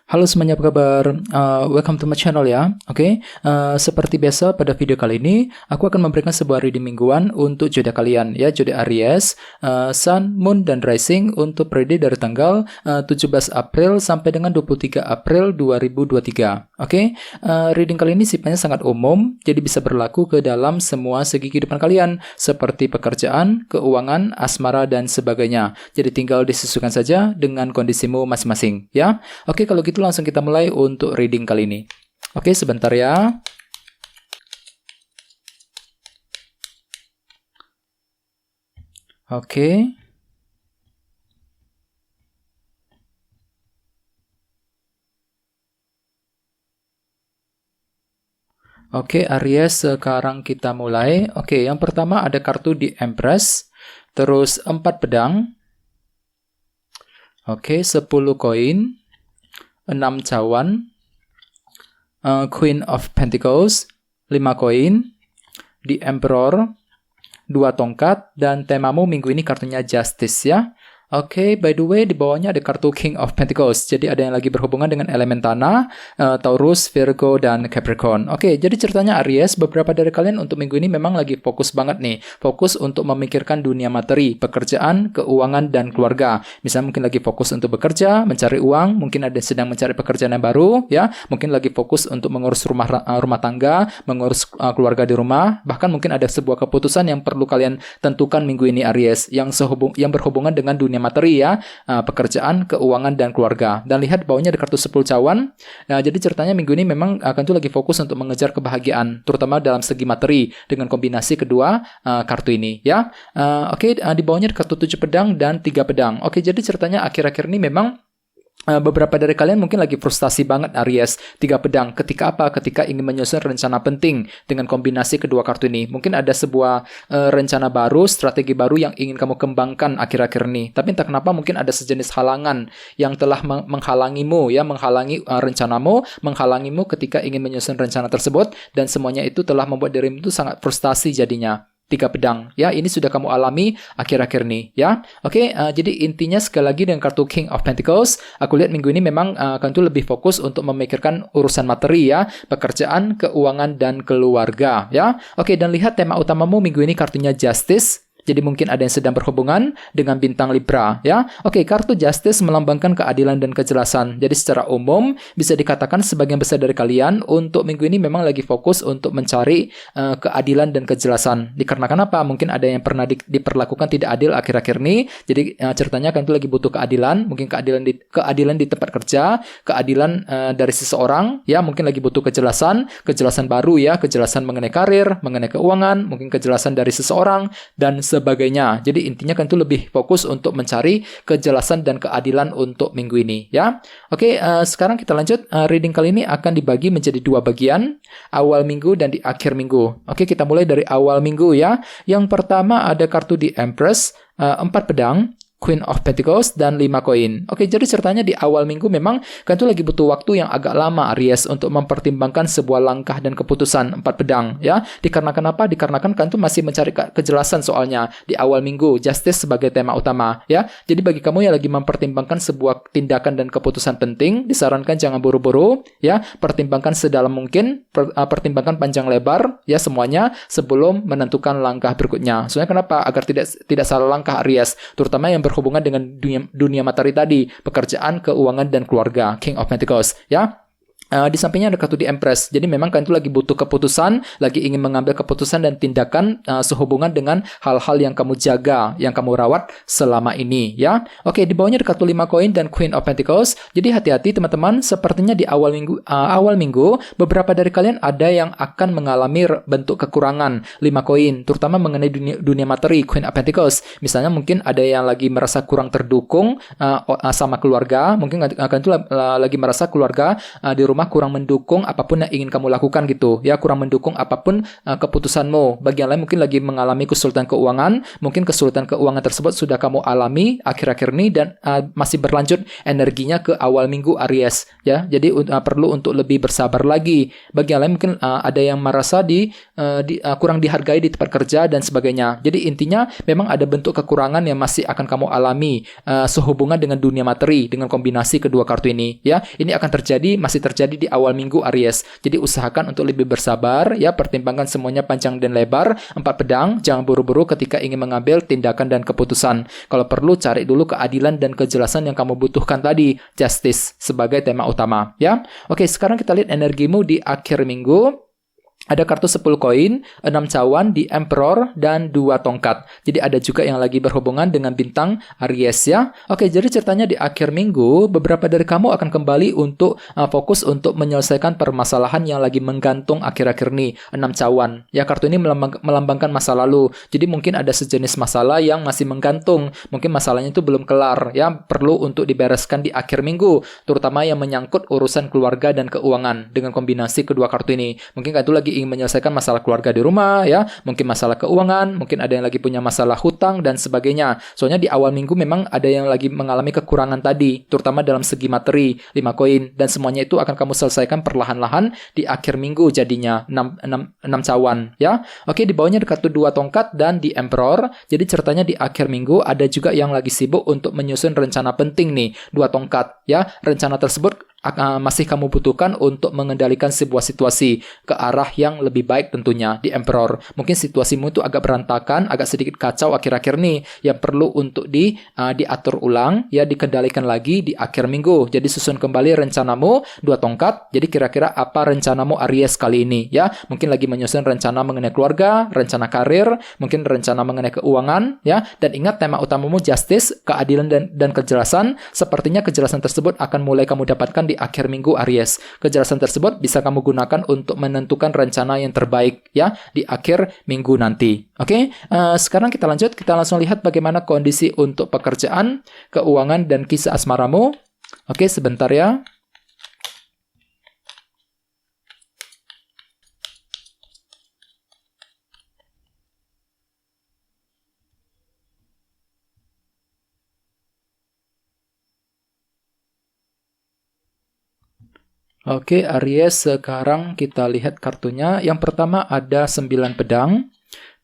Halo semuanya, apa kabar? Welcome to my channel ya. Oke, seperti biasa pada video kali ini, aku akan memberikan sebuah reading mingguan untuk zodiak kalian ya, zodiak Aries, Sun, Moon, dan Rising untuk periode dari tanggal 17 April sampai dengan 23 April 2023. Oke, reading kali ini sifatnya sangat umum, jadi bisa berlaku ke dalam semua segi kehidupan kalian, seperti pekerjaan, keuangan, asmara, dan sebagainya. Jadi tinggal disesuaikan saja dengan kondisimu masing-masing ya. Oke, kalau gitu langsung kita mulai untuk reading kali ini. Oke, sebentar ya. Oke. Oke, Aries, sekarang kita mulai. Oke, yang pertama ada kartu di Empress, terus 4 pedang. Oke, 10 koin. 6 cawan, Queen of Pentacles, 5 koin, The Emperor, 2 tongkat, dan temamu minggu ini kartunya Justice ya. Oke, by the way, di bawahnya ada kartu King of Pentacles. Jadi ada yang lagi berhubungan dengan elemen tanah, Taurus, Virgo, dan Capricorn. Oke, jadi ceritanya Aries, beberapa dari kalian untuk minggu ini memang lagi fokus banget nih. Fokus untuk memikirkan dunia materi, pekerjaan, keuangan, dan keluarga. Misalnya mungkin lagi fokus untuk bekerja, mencari uang, mungkin ada yang sedang mencari pekerjaan yang baru, ya. Mungkin lagi fokus untuk mengurus rumah tangga, mengurus keluarga di rumah. Bahkan mungkin ada sebuah keputusan yang perlu kalian tentukan minggu ini Aries, yang berhubungan dengan dunia materi ya, pekerjaan, keuangan, dan keluarga. Dan lihat bawahnya ada kartu 10 cawan. Jadi ceritanya minggu ini memang akan tuh lagi fokus untuk mengejar kebahagiaan, terutama dalam segi materi dengan kombinasi kedua kartu ini ya. Oke, di bawahnya ada kartu 7 pedang dan 3 pedang. Oke, jadi ceritanya akhir-akhir ini memang beberapa dari kalian mungkin lagi frustasi banget Aries. 3 pedang. Ketika apa? Ketika ingin menyusun rencana penting dengan kombinasi kedua kartu ini. Mungkin ada sebuah rencana baru, strategi baru yang ingin kamu kembangkan akhir-akhir ini. Tapi entah kenapa mungkin ada sejenis halangan yang telah menghalangimu ya, menghalangi rencanamu, menghalangimu ketika ingin menyusun rencana tersebut, dan semuanya itu telah membuat dirimu itu sangat frustasi jadinya. 3 pedang ya, ini sudah kamu alami akhir-akhir ini ya. Oke, jadi intinya sekali lagi dengan kartu King of Pentacles, aku lihat minggu ini memang akan tuh lebih fokus untuk memikirkan urusan materi ya, pekerjaan, keuangan, dan keluarga ya. Oke, dan lihat tema utamamu minggu ini kartunya Justice. Jadi mungkin ada yang sedang berhubungan dengan bintang Libra ya. Oke, kartu Justice melambangkan keadilan dan kejelasan. Jadi secara umum bisa dikatakan sebagian besar dari kalian untuk minggu ini memang lagi fokus untuk mencari keadilan dan kejelasan. Dikarenakan apa? Mungkin ada yang pernah diperlakukan tidak adil akhir-akhir ini. Jadi ceritanya kan itu lagi butuh keadilan, mungkin keadilan di tempat kerja, keadilan dari seseorang ya, mungkin lagi butuh kejelasan baru ya, kejelasan mengenai karir, mengenai keuangan, mungkin kejelasan dari seseorang dan sebagainya. Jadi intinya kan itu lebih fokus untuk mencari kejelasan dan keadilan untuk minggu ini ya. Oke, sekarang kita lanjut. Reading kali ini akan dibagi menjadi 2 bagian, awal minggu dan di akhir minggu. Oke, kita mulai dari awal minggu ya. Yang pertama ada kartu di Empress, 4 pedang, Queen of Pentacles, dan 5 koin. Oke, jadi ceritanya di awal minggu memang kan itu lagi butuh waktu yang agak lama Aries untuk mempertimbangkan sebuah langkah dan keputusan. 4 pedang ya. Dikarenakan apa? Dikarenakan kan itu masih mencari kejelasan soalnya di awal minggu. Justice sebagai tema utama ya. Jadi bagi kamu yang lagi mempertimbangkan sebuah tindakan dan keputusan penting, disarankan jangan buru-buru ya. Pertimbangkan sedalam mungkin, pertimbangkan panjang lebar ya semuanya sebelum menentukan langkah berikutnya. Soalnya kenapa? Agar tidak salah langkah Aries, terutama yang berhubungan dengan dunia materi tadi, pekerjaan, keuangan, dan keluarga, King of Pentacles ya. Di sampingnya ada kartu di Empress. Jadi memang kan itu lagi butuh keputusan, lagi ingin mengambil keputusan dan tindakan sehubungan dengan hal-hal yang kamu jaga, yang kamu rawat selama ini ya. Oke, di bawahnya ada kartu 5 koin dan Queen of Pentacles. Jadi hati-hati teman-teman, sepertinya di awal minggu beberapa dari kalian ada yang akan mengalami bentuk kekurangan 5 koin, terutama mengenai dunia materi, Queen of Pentacles. Misalnya mungkin ada yang lagi merasa kurang terdukung sama keluarga, mungkin akan itu lagi merasa keluarga di rumah rumah kurang mendukung apapun yang ingin kamu lakukan gitu, ya, kurang mendukung apapun keputusanmu. Bagi yang lain mungkin lagi mengalami kesulitan keuangan, mungkin kesulitan keuangan tersebut sudah kamu alami akhir-akhir ini dan masih berlanjut energinya ke awal minggu Aries, ya. Jadi perlu untuk lebih bersabar lagi. Bagi yang lain mungkin ada yang merasa kurang dihargai di tempat kerja dan sebagainya. Jadi intinya memang ada bentuk kekurangan yang masih akan kamu alami sehubungan dengan dunia materi dengan kombinasi kedua kartu ini, ya. Ini akan masih terjadi di awal minggu Aries. Jadi usahakan untuk lebih bersabar, ya, pertimbangkan semuanya panjang dan lebar. 4 pedang, jangan buru-buru ketika ingin mengambil tindakan dan keputusan. Kalau perlu cari dulu keadilan dan kejelasan yang kamu butuhkan tadi, justice sebagai tema utama, ya. Oke, sekarang kita lihat energimu di akhir minggu. Ada kartu 10 koin, 6 cawan, di Emperor, dan 2 tongkat. Jadi ada juga yang lagi berhubungan dengan bintang Aries, ya. Oke, jadi ceritanya di akhir minggu, beberapa dari kamu akan kembali untuk fokus untuk menyelesaikan permasalahan yang lagi menggantung akhir-akhir ini. 6 cawan. Ya, kartu ini melambangkan masa lalu. Jadi mungkin ada sejenis masalah yang masih menggantung. Mungkin masalahnya itu belum kelar, ya. Perlu untuk dibereskan di akhir minggu, terutama yang menyangkut urusan keluarga dan keuangan dengan kombinasi kedua kartu ini. Mungkin itu lagi ingin menyelesaikan masalah keluarga di rumah, ya, mungkin masalah keuangan, mungkin ada yang lagi punya masalah hutang dan sebagainya. Soalnya di awal minggu memang ada yang lagi mengalami kekurangan tadi, terutama dalam segi materi, 5 koin, dan semuanya itu akan kamu selesaikan perlahan-lahan di akhir minggu jadinya 6 cawan, ya. Oke, di bawahnya ada kartu 2 tongkat dan di Emperor. Jadi ceritanya di akhir minggu ada juga yang lagi sibuk untuk menyusun rencana penting nih, 2 tongkat, ya. Rencana tersebut masih kamu butuhkan untuk mengendalikan sebuah situasi ke arah yang lebih baik tentunya di Emperor. Mungkin situasimu itu agak berantakan, agak sedikit kacau akhir-akhir ini yang perlu untuk diatur ulang, ya, dikendalikan lagi di akhir minggu. Jadi susun kembali rencanamu, 2 tongkat. Jadi kira-kira apa rencanamu Aries kali ini, ya? Mungkin lagi menyusun rencana mengenai keluarga, rencana karir, mungkin rencana mengenai keuangan, ya. Dan ingat tema utamamu justice, keadilan dan kejelasan. Sepertinya kejelasan tersebut akan mulai kamu dapatkan di akhir minggu Aries. Kejelasan tersebut bisa kamu gunakan untuk menentukan rencana yang terbaik, ya, di akhir minggu nanti. Oke, sekarang kita langsung lihat bagaimana kondisi untuk pekerjaan, keuangan, dan kisah asmaramu. Oke, sebentar ya. Oke, Aries, sekarang kita lihat kartunya. Yang pertama ada 9 pedang,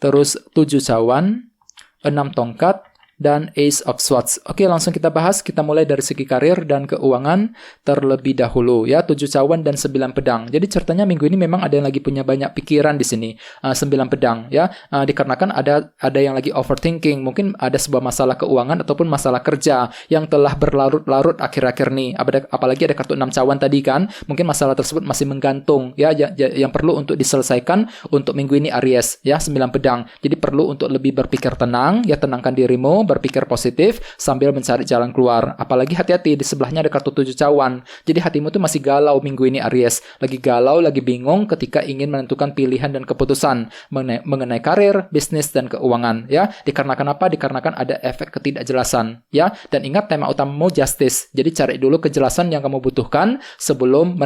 terus 7 cawan, 6 tongkat, dan Ace of Swords. Oke, langsung kita bahas. Kita mulai dari segi karir dan keuangan terlebih dahulu, ya. 7 cawan dan 9 pedang. Jadi ceritanya minggu ini memang ada yang lagi punya banyak pikiran di sini. 9 pedang, ya. Dikarenakan ada yang lagi overthinking. Mungkin ada sebuah masalah keuangan ataupun masalah kerja yang telah berlarut-larut akhir-akhir ini. Apalagi ada kartu 6 cawan tadi kan. Mungkin masalah tersebut masih menggantung, ya, yang perlu untuk diselesaikan untuk minggu ini Aries, ya. 9 pedang. Jadi perlu untuk lebih berpikir tenang, ya, tenangkan dirimu, berpikir positif sambil mencari jalan keluar. Apalagi hati-hati, di sebelahnya ada kartu 7 cawan. Jadi hatimu tuh masih galau minggu ini Aries. Lagi galau, lagi bingung ketika ingin menentukan pilihan dan keputusan mengenai karir, bisnis, dan keuangan, ya. Dikarenakan apa? Dikarenakan ada efek ketidakjelasan, ya. Dan ingat tema utamamu justice. Jadi cari dulu kejelasan yang kamu butuhkan sebelum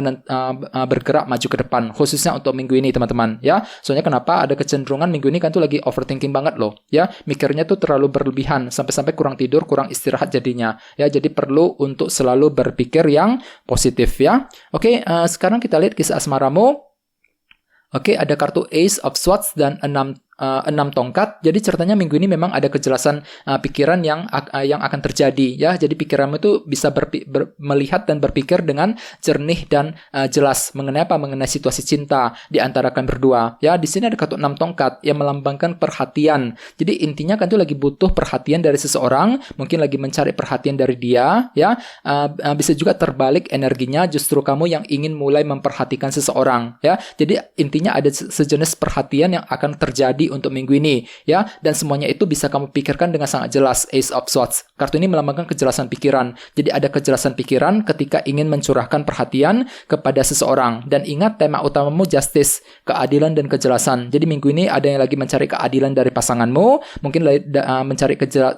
bergerak maju ke depan, khususnya untuk minggu ini teman-teman, ya. Soalnya kenapa? Ada kecenderungan minggu ini kan tuh lagi overthinking banget loh, ya. Mikirnya tuh terlalu berlebihan sampai-sampai kurang tidur, kurang istirahat jadinya, ya. Jadi perlu untuk selalu berpikir yang positif, ya. Oke, sekarang kita lihat kisah asmaramu. Oke, ada kartu Ace of Swords dan 6 tongkat. Jadi ceritanya minggu ini memang ada kejelasan pikiran yang akan terjadi, ya. Jadi pikiranmu itu bisa melihat dan berpikir dengan jernih dan jelas mengenai apa? Mengenai situasi cinta di antara kalian berdua, ya. Di sini ada kartu 6 tongkat yang melambangkan perhatian. Jadi intinya kan tuh lagi butuh perhatian dari seseorang, mungkin lagi mencari perhatian dari dia, ya. Bisa juga terbalik energinya, justru kamu yang ingin mulai memperhatikan seseorang, ya. Jadi intinya ada sejenis perhatian yang akan terjadi terjadi untuk minggu ini, ya. Dan semuanya itu bisa kamu pikirkan dengan sangat jelas. Ace of Swords. Kartu ini melambangkan kejelasan pikiran. Jadi ada kejelasan pikiran ketika ingin mencurahkan perhatian kepada seseorang. Dan ingat tema utamamu justice, keadilan dan kejelasan. Jadi minggu ini ada yang lagi mencari keadilan dari pasanganmu, mungkin mencari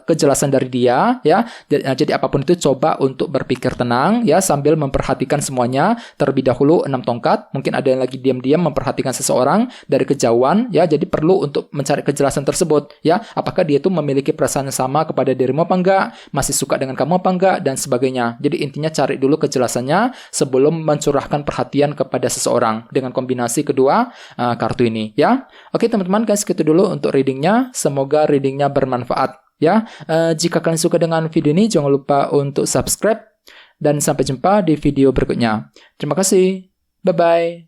kejelasan dari dia, ya. Jadi apapun itu coba untuk berpikir tenang, ya, sambil memperhatikan semuanya. Terlebih dahulu 6 tongkat, mungkin ada yang lagi diam-diam memperhatikan seseorang dari kejauhan, ya. Jadi perlu untuk mencari kejelasan tersebut, ya. Apakah dia itu memiliki perasaan yang sama kepada dirimu apa enggak, masih suka dengan kamu apa enggak, dan sebagainya. Jadi intinya cari dulu kejelasannya sebelum mencurahkan perhatian kepada seseorang dengan kombinasi kedua kartu ini, ya. Oke teman-teman, guys, segitu dulu untuk readingnya. Semoga readingnya bermanfaat, ya. Jika kalian suka dengan video ini, jangan lupa untuk subscribe dan sampai jumpa di video berikutnya. Terima kasih. Bye-bye.